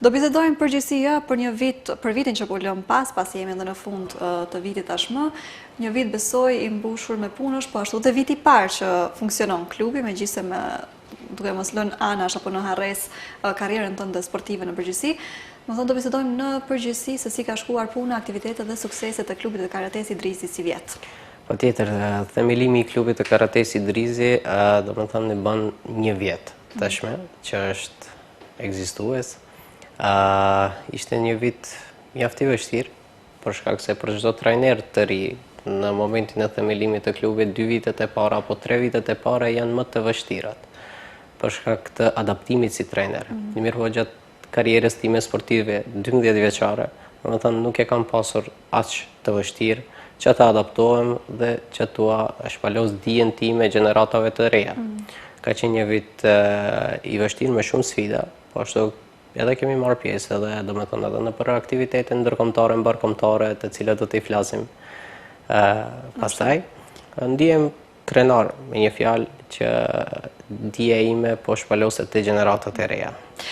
Do bisedojmë përgjithësia për një vit, për vitin që po lëm pas jemi edhe në fund të vitit tashmë, një vit besoj i mbushur me punësh, po ashtu dhe viti i parë që funksionon klubi, megjithëse me duke mos lënë anash apo në harres karrierën tënde sportive në përgjithësi. Do thonë do bisedojmë në përgjithësi se si ka shkuar puna, aktivitetet dhe sukseset e klubit të karates Idrizi si vjet. Patjetër, themelimi i klubit të karates Idrizi do të thonë bën një vjet tashmë që është ekzistues. Ishte një vit mjaft i vështirë, për shkak se për çdo trajner të ri, në momentin e themelimit të klubit, 2 vitet e para apo 3 vitet e para janë më të vështirat, për shkak të adaptimit si trajner. Mirëpo gjatë karrierës time sportive 12 vjeçare, domethënë nuk e kam pasur aq të vështirë që të adaptohem dhe që tua shpalos dijen time gjeneratave të reja. Ka qenë një vit i vështirë me shumë sfida, po ashtu edhe kemi marrë pjesë edhe domethënë edhe në për aktivitete ndërkombëtare, mbarkombëtare, të cilat do t'i flasim pastaj. Ndihem krenar me një fjalë që dija ime po shpaloset te gjeneratat e reja.